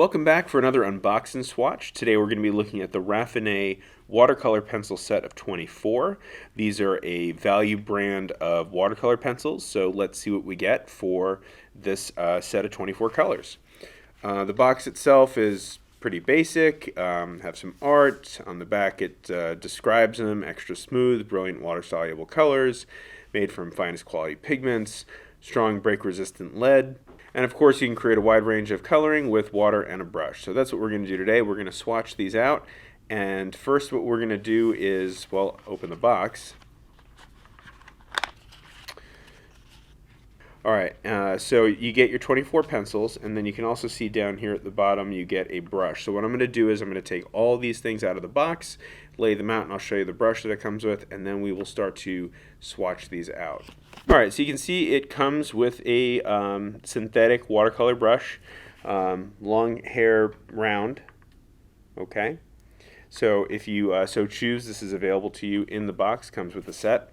Welcome back for another unboxing swatch. Today we're going to be looking at the Raffine Watercolor Pencil set of 24. These are a value brand of watercolor pencils, so let's see what we get for this set of 24 colors. The box itself is pretty basic, have some art. On the back it describes them: extra smooth, brilliant water-soluble colors, made from finest quality pigments, strong break-resistant lead. And of course you can create a wide range of coloring with water and a brush. So that's what we're going to do today. We're going to swatch these out. And first what we're going to do is, well, open the box. Alright, so you get your 24 pencils, and then you can also see down here at the bottom you get a brush. So what I'm going to do is I'm going to take all these things out of the box, lay them out, and I'll show you the brush that it comes with, and then we will start to swatch these out. Alright, so you can see it comes with a synthetic watercolor brush, long hair round. Okay, so if you so choose, this is available to you in the box, comes with the set.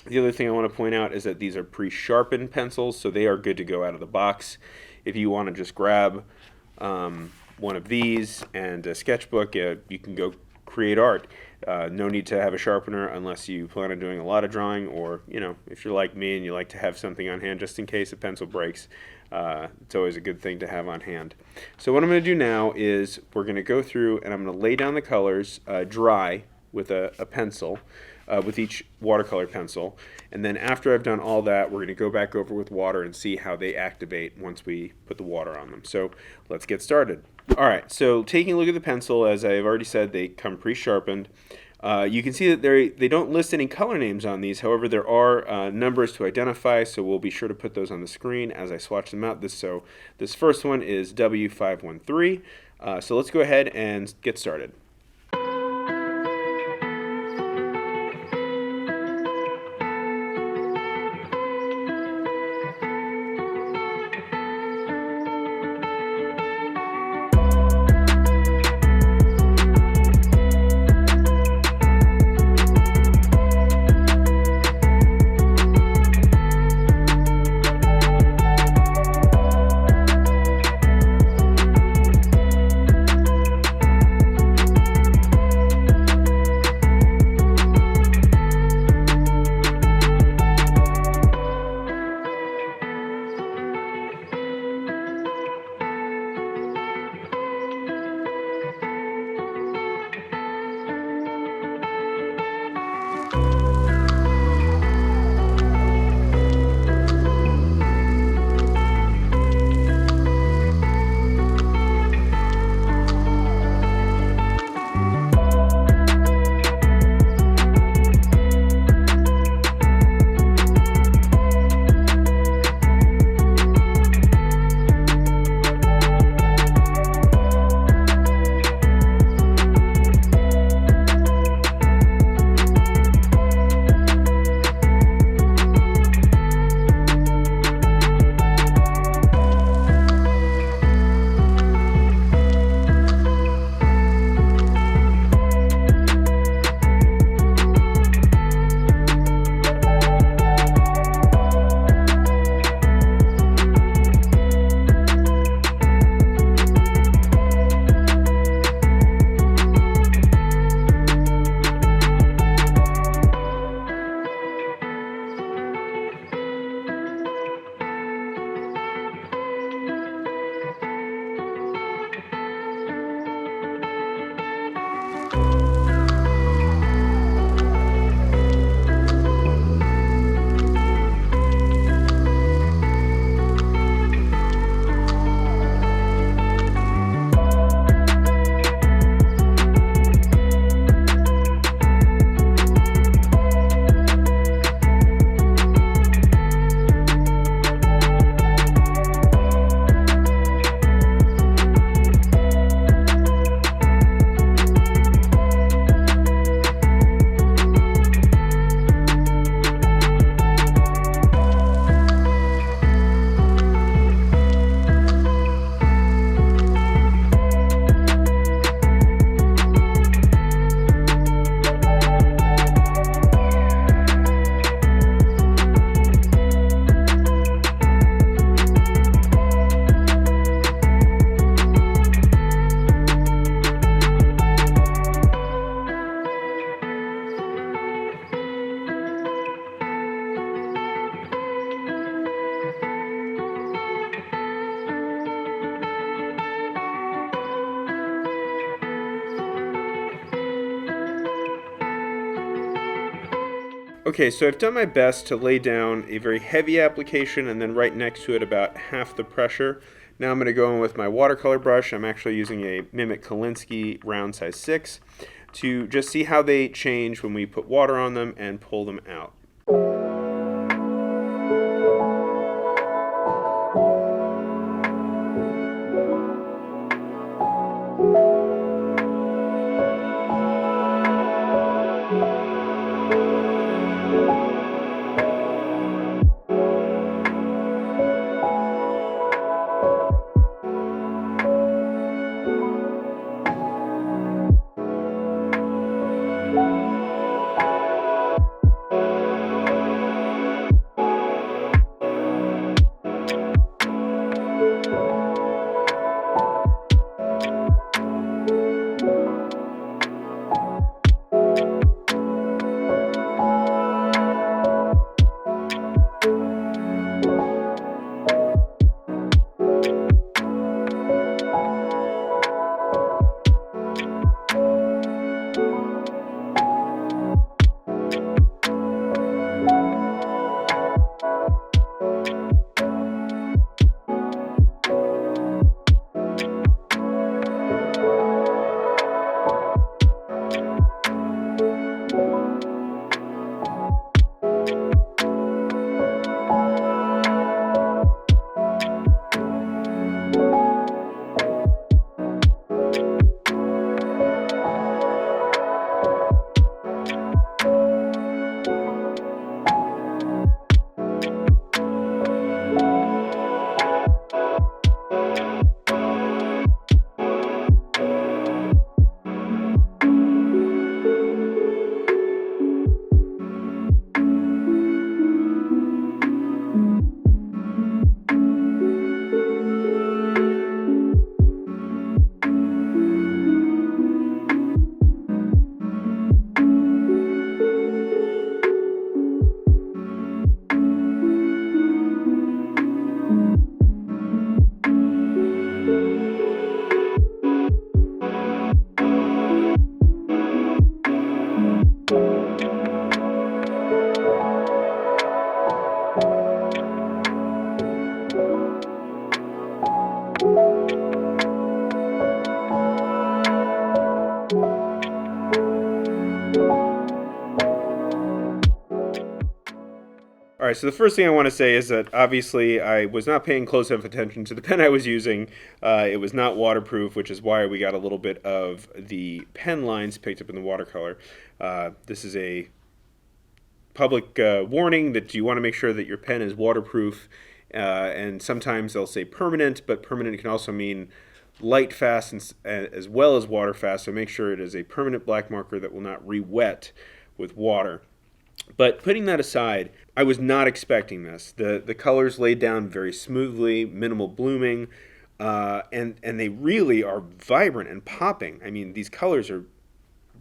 The other thing I want to point out is that these are pre-sharpened pencils, so they are good to go out of the box. If you want to just grab one of these and a sketchbook, you can go create art. No need to have a sharpener unless you plan on doing a lot of drawing, or if you're like me and you like to have something on hand just in case a pencil breaks. It's always a good thing to have on hand. So what I'm going to do now is we're going to go through and I'm going to lay down the colors dry with a pencil. With each watercolor pencil, and then after I've done all that, we're going to go back over with water and see how they activate once we put the water on them. So let's get started. Alright, so taking a look at the pencil, as I've already said, they come pre-sharpened. You can see that they don't list any color names on these. However, there are numbers to identify, so we'll be sure to put those on the screen as I swatch them out. This first one is W513. So let's go ahead and get started. Okay, so I've done my best to lay down a very heavy application and then right next to it about half the pressure. Now I'm going to go in with my watercolor brush. I'm actually using a Mimic Kolinsky round size 6 to just see how they change when we put water on them and pull them out. All right, so the first thing I want to say is that obviously I was not paying close enough attention to the pen I was using. It was not waterproof, which is why we got a little bit of the pen lines picked up in the watercolor. This is a public warning that you want to make sure that your pen is waterproof. And sometimes they'll say permanent, but permanent can also mean light fast as well as water fast. So make sure it is a permanent black marker that will not re-wet with water. But putting that aside, I was not expecting this. The colors laid down very smoothly, minimal blooming, and they really are vibrant and popping. I mean, these colors are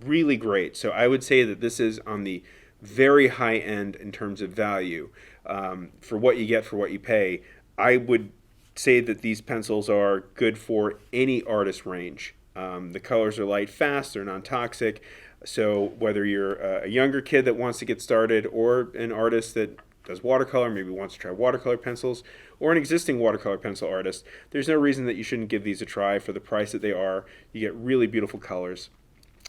really great. So I would say that this is on the very high end in terms of value. For what you get for what you pay, I would say that these pencils are good for any artist range. The colors are light, fast, they're non-toxic. So whether you're a younger kid that wants to get started or an artist that does watercolor, maybe wants to try watercolor pencils, or an existing watercolor pencil artist, there's no reason that you shouldn't give these a try for the price that they are. You get really beautiful colors.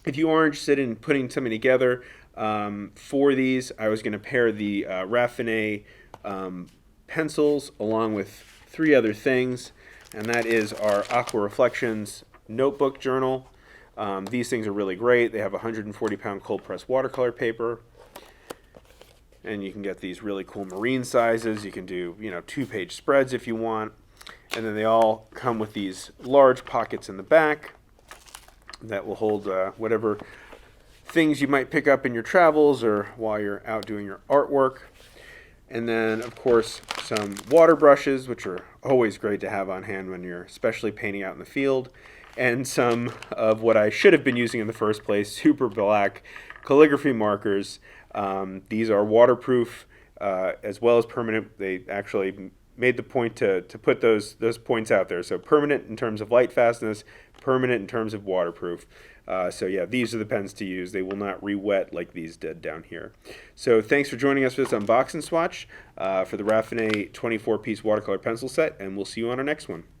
If you are interested in putting something together for these, I was going to pair the Raffiné pencils along with 3 other things, and that is our Aqua Reflections notebook journal. These things are really great. They have 140-pound cold press watercolor paper, and you can get these really cool marine sizes. You can do 2-page spreads if you want, and then they all come with these large pockets in the back that will hold whatever things you might pick up in your travels or while you're out doing your artwork. And then, of course, some water brushes, which are always great to have on hand when you're especially painting out in the field. And some of what I should have been using in the first place, super black calligraphy markers. These are waterproof as well as permanent. They actually made the point to put those points out there. So permanent in terms of light fastness, permanent in terms of waterproof. So yeah, these are the pens to use. They will not re-wet like these did down here. So thanks for joining us for this unboxing swatch for the Raffiné 24-piece watercolor pencil set, and we'll see you on our next one.